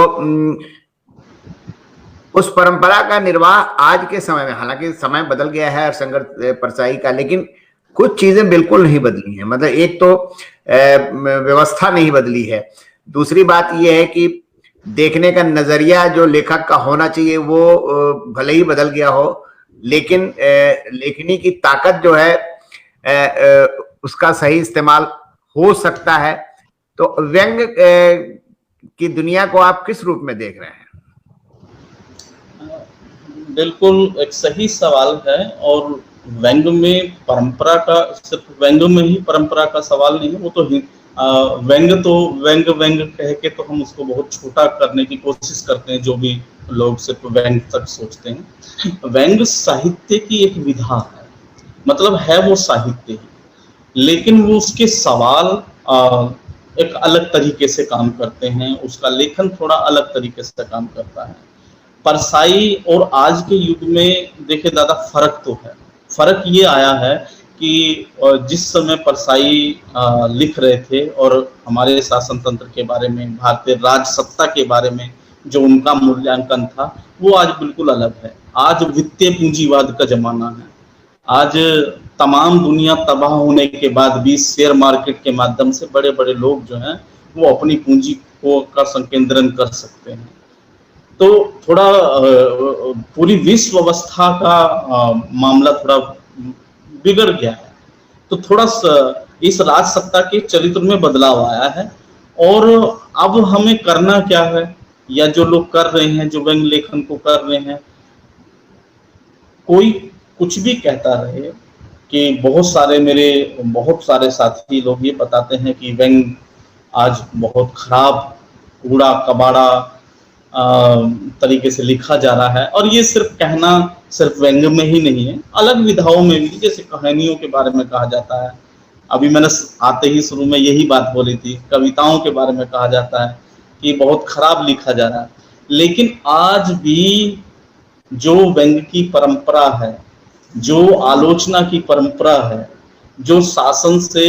उस परंपरा का निर्वाह आज के समय में, हालांकि समय बदल गया है हरिशंकर परसाई का, लेकिन कुछ चीजें बिल्कुल नहीं बदली हैं। मतलब एक तो व्यवस्था नहीं बदली है, दूसरी बात यह है कि देखने का नजरिया जो लेखक का होना चाहिए वो भले ही बदल गया हो, लेकिन लेखनी की ताकत जो है उसका सही इस्तेमाल हो सकता है। तो व्यंग की दुनिया को आप किस रूप में देख रहे हैं? बिल्कुल एक सही सवाल है, और व्यंग में परंपरा का, सिर्फ व्यंग में ही परंपरा का सवाल नहीं है, वो तो व्यंग कह के तो हम उसको बहुत छोटा करने की कोशिश करते हैं, जो भी लोग सिर्फ व्यंग तक सोचते हैं। व्यंग साहित्य की एक विधा है, मतलब है वो साहित्य ही, लेकिन वो उसके सवाल एक अलग तरीके से काम करते हैं, उसका लेखन थोड़ा अलग तरीके से काम करता है। परसाई और आज के युग में देखिए दादा फर्क तो है। फर्क ये आया है कि जिस समय परसाई लिख रहे थे और हमारे शासन तंत्र के बारे में, भारतीय राज सत्ता के बारे में जो उनका मूल्यांकन था वो आज बिल्कुल अलग है। आज वित्तीय पूंजीवाद का जमाना है। आज तमाम दुनिया तबाह होने के बाद भी शेयर मार्केट के माध्यम से बड़े बड़े लोग जो हैं वो अपनी पूंजी को का संकेंद्रण कर सकते हैं। तो थोड़ा पूरी विश्व अवस्था का मामला थोड़ा बिगड़ गया है। तो थोड़ा इस राज सत्ता के चरित्र में बदलाव आया है। और अब हमें करना क्या है, या जो लोग कर रहे हैं, जो व्यंग्य लेखन को कर रहे हैं, कोई कुछ भी कहता रहे कि बहुत सारे साथी लोग ये बताते हैं कि व्यंग्य आज बहुत खराब कूड़ा कबाड़ा तरीके से लिखा जा रहा है। और ये सिर्फ कहना सिर्फ व्यंग्य में ही नहीं है, अलग विधाओं में भी, जैसे कहानियों के बारे में कहा जाता है। अभी मैंने आते ही शुरू में यही बात बोली थी, कविताओं के बारे में कहा जाता है कि बहुत खराब लिखा जा रहा है। लेकिन आज भी जो व्यंग्य की परंपरा है, जो आलोचना की परंपरा है, जो शासन से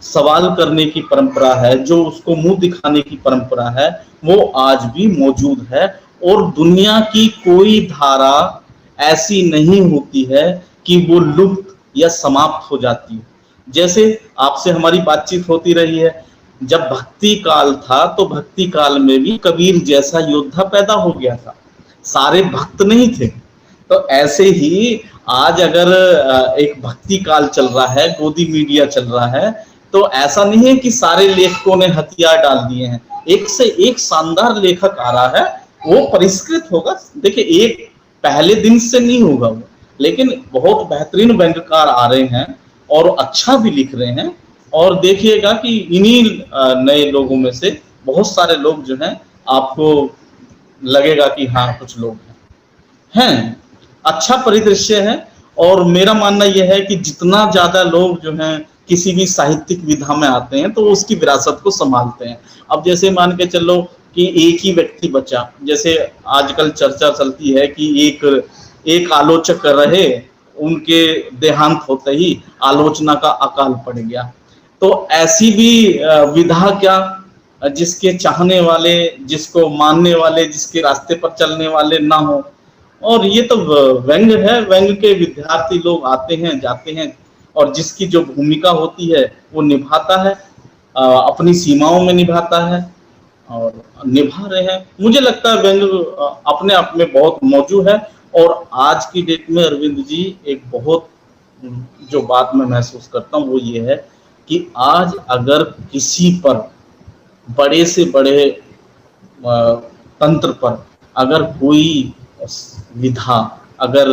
सवाल करने की परंपरा है, जो उसको मुंह दिखाने की परंपरा है, वो आज भी मौजूद है। और दुनिया की कोई धारा ऐसी नहीं होती है कि वो लुप्त या समाप्त हो जाती है। जैसे आपसे हमारी बातचीत होती रही है, जब भक्ति काल था तो भक्ति काल में भी कबीर जैसा योद्धा पैदा हो गया था, सारे भक्त नहीं थे। तो ऐसे ही आज अगर एक भक्ति काल चल रहा है, गोदी मीडिया चल रहा है, तो ऐसा नहीं है कि सारे लेखकों ने हथियार डाल दिए हैं। एक से एक शानदार लेखक आ रहा है, वो परिष्कृत होगा। देखिए, एक पहले दिन से नहीं होगा वो, लेकिन बहुत बेहतरीन व्यंग्यकार आ रहे हैं और अच्छा भी लिख रहे हैं। और देखिएगा कि इन्हीं नए लोगों में से बहुत सारे लोग जो हैं, आपको लगेगा कि हाँ कुछ लोग हैं। अच्छा परिदृश्य है। और मेरा मानना यह है कि जितना ज्यादा लोग जो हैं किसी भी साहित्यिक विधा में आते हैं तो उसकी विरासत को संभालते हैं। अब जैसे मान के चलो कि एक ही व्यक्ति बचा, जैसे आजकल चर्चा चलती है कि एक आलोचक रहे, उनके देहांत होते ही आलोचना का अकाल पड़ गया। तो ऐसी भी विधा क्या, जिसके चाहने वाले, जिसको मानने वाले, जिसके रास्ते पर चलने वाले ना हो। और ये तो व्यंग्य है, व्यंग्य के विद्यार्थी लोग आते हैं जाते हैं, और जिसकी जो भूमिका होती है वो निभाता है, अपनी सीमाओं में निभाता है और निभा रहे हैं। मुझे लगता है व्यंग्य अपने आप में बहुत मौजूद है। और आज की डेट में अरविंद जी, एक बहुत जो बात मैं महसूस करता हूँ वो ये है कि आज अगर किसी पर, बड़े से बड़े तंत्र पर अगर कोई विधा अगर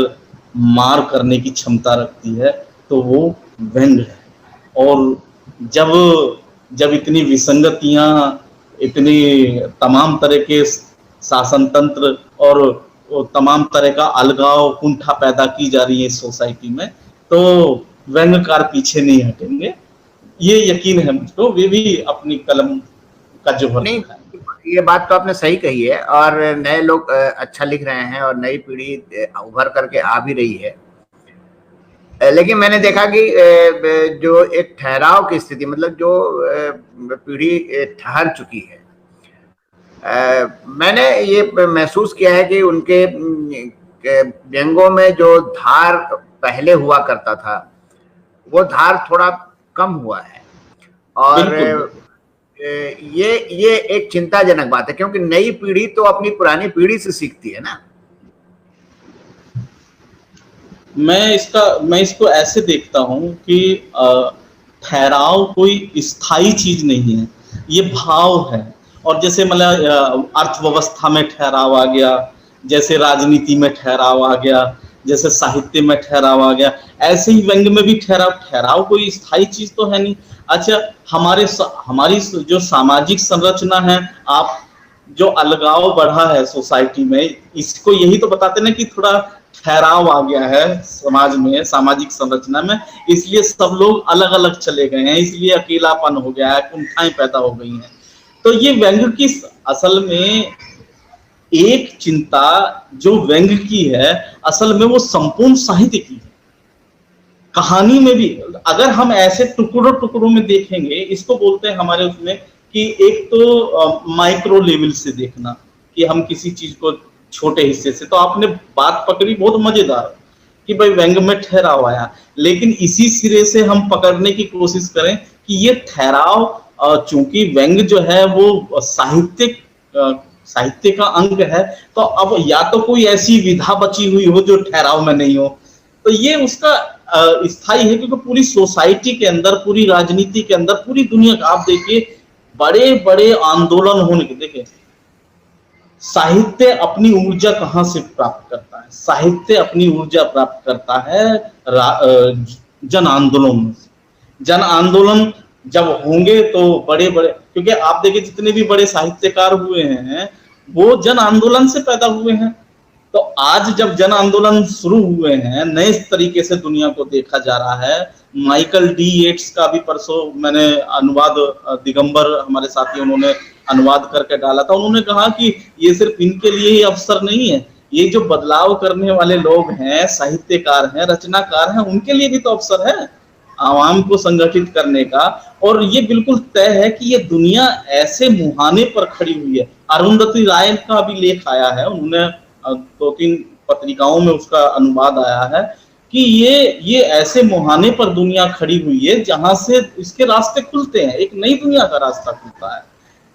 मार करने की क्षमता रखती है तो वो व्यंग्य है। और जब इतनी विसंगतियां, इतनी तमाम तरह के शासन तंत्र और तमाम तरह का अलगाव, कुंठा पैदा की जा रही है इस सोसाइटी में, तो व्यंग्यकार पीछे नहीं हटेंगे, ये यकीन है मुझको। वे भी अपनी कलम का जोहर नहीं, ये बात तो आपने सही कही है। और नए लोग अच्छा लिख रहे हैं और नई पीढ़ी उभर करके आ भी रही है। लेकिन मैंने देखा कि जो एक ठहराव की स्थिति, मतलब जो पीढ़ी ठहर चुकी है, मैंने ये महसूस किया है कि उनके व्यंगों में जो धार पहले हुआ करता था वो धार थोड़ा कम हुआ है। और ये एक चिंताजनक बात है, क्योंकि नई पीढ़ी तो अपनी पुरानी पीढ़ी से सीखती है ना। मैं इसको ऐसे देखता हूं कि ठहराव कोई स्थायी चीज नहीं है, ये भाव है। और जैसे मतलब अर्थव्यवस्था में ठहराव आ गया, जैसे राजनीति में ठहराव आ गया, जैसे साहित्य में ठहराव आ गया, ऐसे ही व्यंग्य में भी ठहराव कोई स्थायी चीज तो है नहीं। अच्छा, हमारी जो सामाजिक संरचना है, आप जो अलगाव बढ़ा है सोसाइटी में, इसको यही तो बताते ना कि थोड़ा ठहराव आ गया है समाज में, सामाजिक संरचना में, इसलिए सब लोग अलग अलग चले गए हैं, इसलिए अकेलापन हो गया है, कुंठाएं पैदा हो गई हैं। तो ये व्यंग्य की असल में एक चिंता जो व्यंग्य की है, असल में वो संपूर्ण साहित्य की है। कहानी में भी अगर हम ऐसे टुकड़ों में देखेंगे, इसको बोलते हैं हमारे उसमें कि एक तो माइक्रो लेवल से देखना, कि हम किसी चीज को छोटे हिस्से से, तो आपने बात पकड़ी बहुत मजेदार कि भाई व्यंग में ठहराव आया, लेकिन इसी सिरे से हम पकड़ने की कोशिश करें कि ये ठहराव चूंकि व्यंग जो है वो साहित्य का अंग है, तो अब या तो कोई ऐसी विधा बची हुई हो जो ठहराव में नहीं हो, तो ये उसका स्थायी है, क्योंकि पूरी सोसाइटी के अंदर, पूरी राजनीति के अंदर, पूरी दुनिया का आप देखिए बड़े बड़े आंदोलन होने के, देखिए साहित्य अपनी ऊर्जा कहां से प्राप्त करता है? साहित्य अपनी ऊर्जा प्राप्त करता है जन आंदोलन में। जन आंदोलन जब होंगे तो बड़े बड़े, क्योंकि आप देखिए जितने भी बड़े साहित्यकार हुए हैं वो जन आंदोलन से पैदा हुए हैं। तो आज जब जन आंदोलन शुरू हुए हैं, नए तरीके से दुनिया को देखा जा रहा है। माइकल डी येट्स का भी परसों मैंने अनुवाद, दिगंबर हमारे साथी उन्होंने अनुवाद करके डाला था, उन्होंने कहा कि ये सिर्फ इनके लिए ही अवसर नहीं है, ये जो बदलाव करने वाले लोग हैं, साहित्यकार हैं, रचनाकार हैं, उनके लिए भी तो अवसर है आवाम को संगठित करने का। और ये बिल्कुल तय है कि ये दुनिया ऐसे मुहाने पर खड़ी हुई है। अरुंधति राय का भी लेख आया है, उन्होंने 2-3 पत्रिकाओं में उसका अनुवाद आया है कि ये ऐसे मुहाने पर दुनिया खड़ी हुई है जहां से इसके रास्ते खुलते हैं, एक नई दुनिया का रास्ता खुलता है।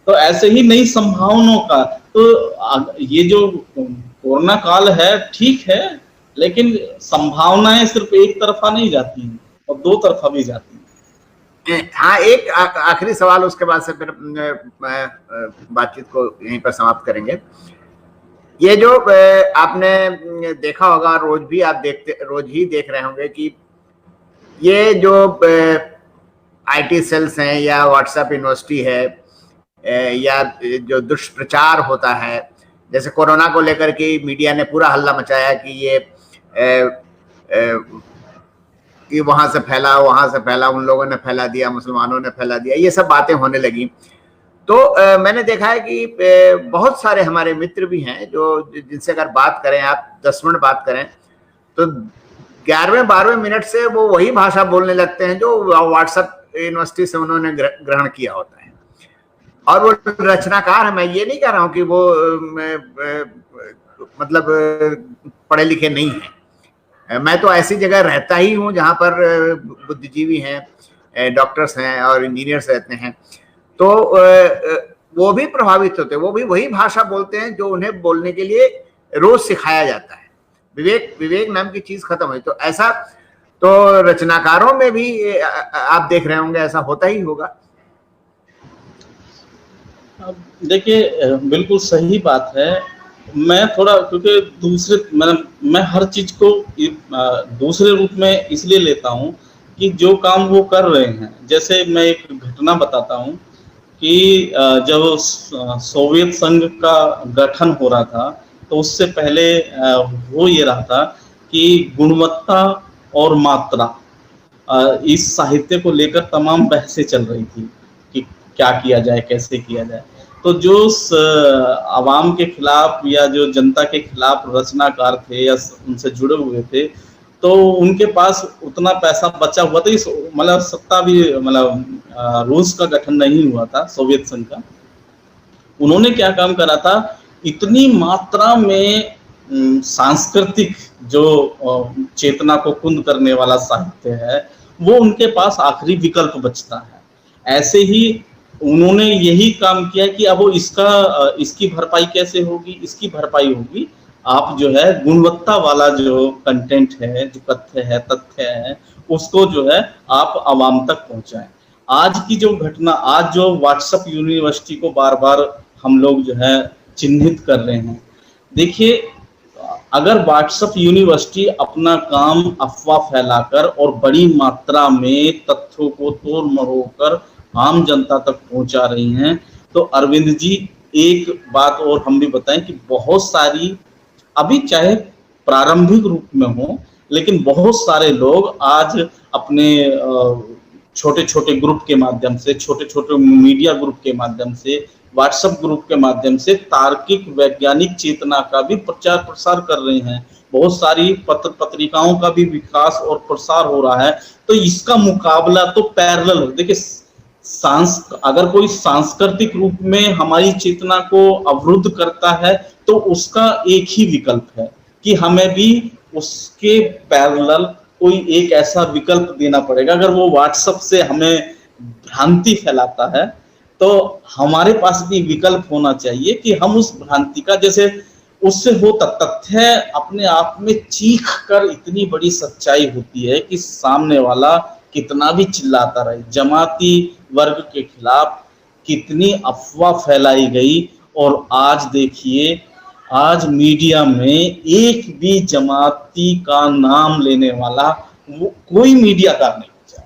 तो ऐसे ही नई संभावनाओं का, तो ये जो कोरोना काल है ठीक है, लेकिन संभावनाएं सिर्फ एक तरफा नहीं जाती हैं और दो तरफा भी जाती हैं। हाँ, एक आखिरी सवाल, उसके बाद से फिर बातचीत को यहीं पर समाप्त करेंगे। ये जो आपने देखा होगा, रोज ही देख रहे होंगे कि ये जो आईटी सेल्स हैं या व्हाट्सएप यूनिवर्सिटी है या जो दुष्प्रचार होता है, जैसे कोरोना को लेकर के मीडिया ने पूरा हल्ला मचाया कि ये वहां से फैला, उन लोगों ने फैला दिया, मुसलमानों ने फैला दिया, ये सब बातें होने लगी। तो मैंने देखा है कि बहुत सारे हमारे मित्र भी हैं जो जिनसे अगर बात करें, आप 10 मिनट बात करें तो 11वें-12वें मिनट से वो वही भाषा बोलने लगते हैं जो व्हाट्सएप यूनिवर्सिटी से उन्होंने ग्रहण किया होता है। और वो रचनाकार है, मैं ये नहीं कह रहा हूं कि वो मतलब पढ़े लिखे नहीं है। मैं तो ऐसी जगह रहता ही हूं जहां पर बुद्धिजीवी हैं, डॉक्टर्स हैं और इंजीनियर्स रहते हैं, तो वो भी प्रभावित होते हैं, वो भी वही भाषा बोलते हैं जो उन्हें बोलने के लिए रोज सिखाया जाता है। विवेक नाम की चीज खत्म हुई। तो ऐसा तो रचनाकारों में भी आप देख रहे होंगे, ऐसा होता ही होगा। देखिए बिल्कुल सही बात है। मैं थोड़ा, क्योंकि मैं हर चीज को दूसरे रूप में इसलिए लेता हूं कि जो काम वो कर रहे हैं, जैसे मैं एक घटना बताता हूं कि जब सोवियत संघ का गठन हो रहा था तो उससे पहले वो ये रहा था कि गुणवत्ता और मात्रा, इस साहित्य को लेकर तमाम बहसें चल रही थी कि क्या किया जाए, कैसे किया जाए। तो जो आवाम के खिलाफ या जो जनता के खिलाफ रचनाकार थे या उनसे जुड़े हुए थे, तो उनके पास उतना पैसा बचा हुआ था, मतलब सत्ता भी, मतलब रूस का गठन नहीं हुआ था, सोवियत संघ का। उन्होंने क्या काम करा था, इतनी मात्रा में सांस्कृतिक जो चेतना को कुंद करने वाला साहित्य है वो उनके पास आखिरी विकल्प बचता है। ऐसे ही उन्होंने यही काम किया कि अब वो इसकी भरपाई कैसे होगी, इसकी भरपाई होगी आप जो है गुणवत्ता वाला जो कंटेंट है, जो तथ्य है उसको जो है आप आवाम तक पहुंचाएं। आज की जो घटना, आज जो व्हाट्सएप यूनिवर्सिटी को बार बार हम लोग जो है चिन्हित कर रहे हैं, देखिए अगर व्हाट्सएप यूनिवर्सिटी अपना काम अफवाह फैलाकर और बड़ी मात्रा में तथ्यों को तोड़ मरोड़ कर आम जनता तक पहुंचा रही हैं, तो अरविंद जी एक बात और हम भी बताएं कि बहुत सारी, अभी चाहे प्रारंभिक रूप में हो, लेकिन बहुत सारे लोग आज अपने छोटे छोटे ग्रुप के माध्यम से, छोटे छोटे मीडिया ग्रुप के माध्यम से, व्हाट्सएप ग्रुप के माध्यम से तार्किक वैज्ञानिक चेतना का भी प्रचार प्रसार कर रहे हैं। बहुत सारी पत्रिकाओं का भी विकास और प्रसार हो रहा है। तो इसका मुकाबला तो पैरेलल, देखिए अगर कोई सांस्कृतिक रूप में हमारी चेतना को अवरुद्ध करता है तो उसका एक ही विकल्प है कि हमें भी उसके पैरेलल कोई एक ऐसा विकल्प देना पड़ेगा। अगर वो व्हाट्सएप से हमें भ्रांति फैलाता है तो हमारे पास भी विकल्प होना चाहिए कि हम उस भ्रांति का, जैसे उससे होता तथ्य अपने आप में चीख कर इतनी बड़ी सच्चाई होती है कि सामने वाला कितना भी चिल्लाता रहे। जमाती वर्ग के खिलाफ कितनी अफवाह फैलाई गई, और आज देखिए, आज मीडिया में एक भी जमाती का नाम लेने वाला वो कोई मीडियाकार नहीं बचा,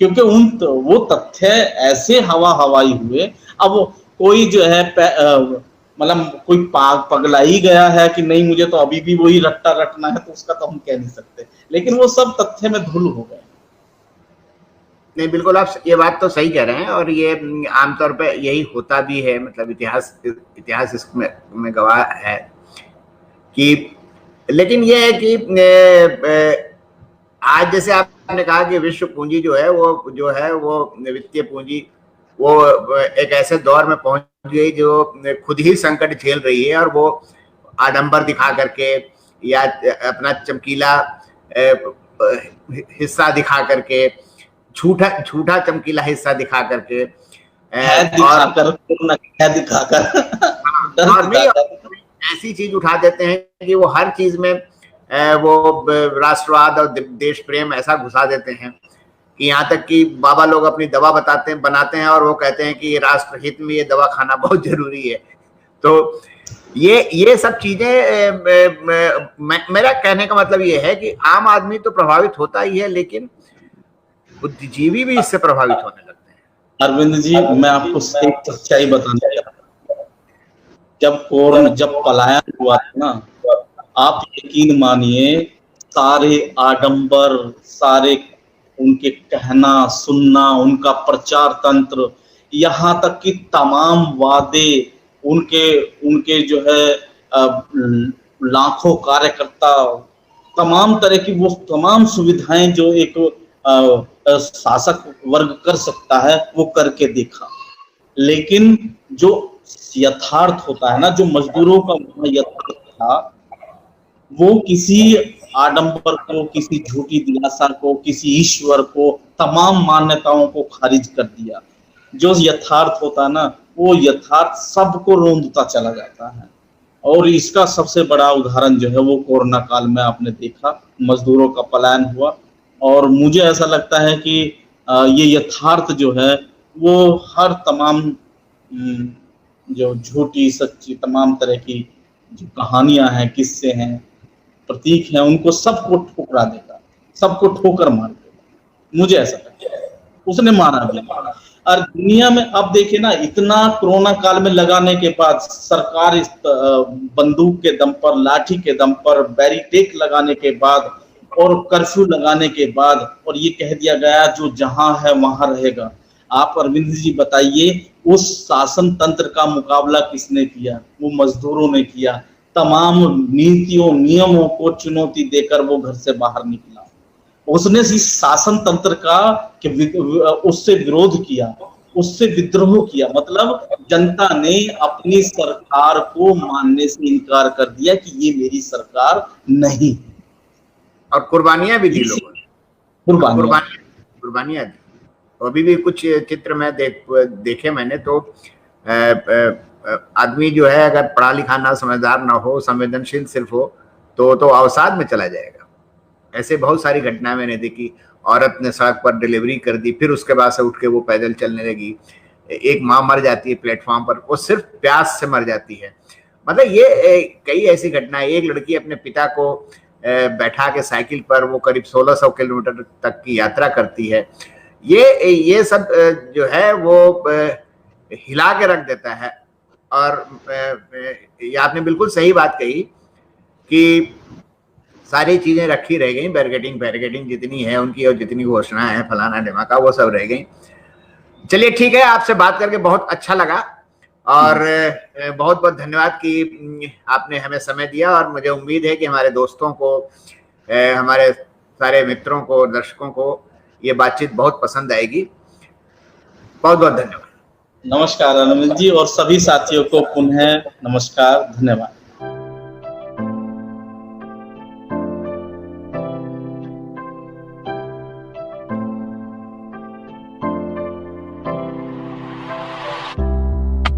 क्योंकि वो तथ्य ऐसे हवाई हुए। अब कोई जो है मतलब कोई पगला ही गया है कि नहीं मुझे तो अभी भी वही रट्टा रटना है, तो उसका तो हम कह नहीं सकते, लेकिन वो सब तथ्य में धुल हो गए। नहीं, बिल्कुल आप ये बात तो सही कह रहे हैं, और ये आमतौर पे यही होता भी है। मतलब इतिहास इसमें गवाह है कि, लेकिन ये है कि आज जैसे आपने कहा कि विश्व पूंजी जो है वो वित्तीय पूंजी वो एक ऐसे दौर में पहुंच गई जो खुद ही संकट झेल रही है, और वो आडंबर दिखा करके या अपना चमकीला हिस्सा दिखा करके, झूठा चमकीला हिस्सा दिखा करके ऐसी चीज उठा देते हैं कि वो हर चीज में वो राष्ट्रवाद और देश प्रेम ऐसा घुसा देते हैं कि यहाँ तक कि बाबा लोग अपनी दवा बनाते हैं और वो कहते हैं कि राष्ट्र हित में ये दवा खाना बहुत जरूरी है। तो ये सब चीजें, मेरा कहने का मतलब ये है कि आम आदमी तो प्रभावित होता ही है, लेकिन बुद्धिजीवी भी इससे प्रभावित होने लगते हैं। अरविंद जी, मैं आपको एक सच्चाई बताना चाहता हूँ। जब पलायन हुआ था ना, आप यकीन मानिए, सारे आडंबर, सारे उनके कहना सुनना, उनका प्रचार तंत्र, यहाँ तक कि तमाम वादे, उनके जो है लाखों कार्यकर्ता, तमाम तरह की वो तमाम सुविधाएं जो एक शासक वर्ग कर सकता है वो करके देखा। लेकिन जो यथार्थ होता है ना, जो मजदूरों का यथार्थ था, वो किसी आडंबर को, किसी झूठी दिलासा को, किसी ईश्वर को, तमाम मान्यताओं को खारिज कर दिया। जो यथार्थ होता है ना, वो यथार्थ सबको रोंदता चला जाता है। और इसका सबसे बड़ा उदाहरण जो है वो कोरोना काल में आपने देखा, मजदूरों का पलायन हुआ। और मुझे ऐसा लगता है कि ये यथार्थ जो है वो हर तमाम जो झूठी सच्ची तमाम तरह की जो कहानियां हैं, किस्से हैं, प्रतीक हैं, उनको सबको ठोकरा देगा, सबको ठोकर मार देगा। मुझे ऐसा लगता है उसने मारा भी। और दुनिया में अब देखिए ना, इतना कोरोना काल में लगाने के बाद सरकार इस बंदूक के दम पर, लाठी के दम पर, बैरिकेड लगाने के बाद और कर्फ्यू लगाने के बाद, और ये कह दिया गया जो जहां है वहां रहेगा। आप अरविंद जी बताइए, उस शासन तंत्र का मुकाबला किसने किया? वो मजदूरों ने किया। तमाम नीतियों नियमों को चुनौती देकर वो घर से बाहर निकला। उसने इस शासन तंत्र का उससे विरोध किया, उससे विद्रोह किया। मतलब जनता ने अपनी सरकार को मानने से इनकार कर दिया कि ये मेरी सरकार नहीं। और कुर्बानियां भी दी लोगों ने, कुर्बानियां दी। अभी भी कुछ चित्र में देखे मैंने, तो आदमी जो है अगर पढ़ा लिखा ना, समझदार ना हो, संवेदनशील सिर्फ हो, तो अवसाद में चला जाएगा। ऐसे बहुत सारी घटनाएं मैंने देखी। औरत ने सड़क पर डिलीवरी कर दी, फिर उसके बाद से उठ के वो पैदल चलने लगी। एक माँ मर जाती है प्लेटफॉर्म पर, वो सिर्फ प्यास से मर जाती है। मतलब ये कई ऐसी घटनाएं। एक लड़की अपने पिता को बैठा के साइकिल पर वो करीब 1600 किलोमीटर तक की यात्रा करती है। ये सब जो है वो हिला के रख देता है। और ये आपने बिल्कुल सही बात कही कि सारी चीजें रखी रह गई, बैरिकेडिंग जितनी है उनकी, और जितनी घोषणा है फलाना ढिमाका, वो सब रह गई। चलिए ठीक है, आपसे बात करके बहुत अच्छा लगा, और बहुत बहुत धन्यवाद कि आपने हमें समय दिया। और मुझे उम्मीद है कि हमारे दोस्तों को, हमारे सारे मित्रों को, दर्शकों को ये बातचीत बहुत पसंद आएगी। बहुत बहुत धन्यवाद। नमस्कार अनिल जी, और सभी साथियों को पुनः नमस्कार, धन्यवाद।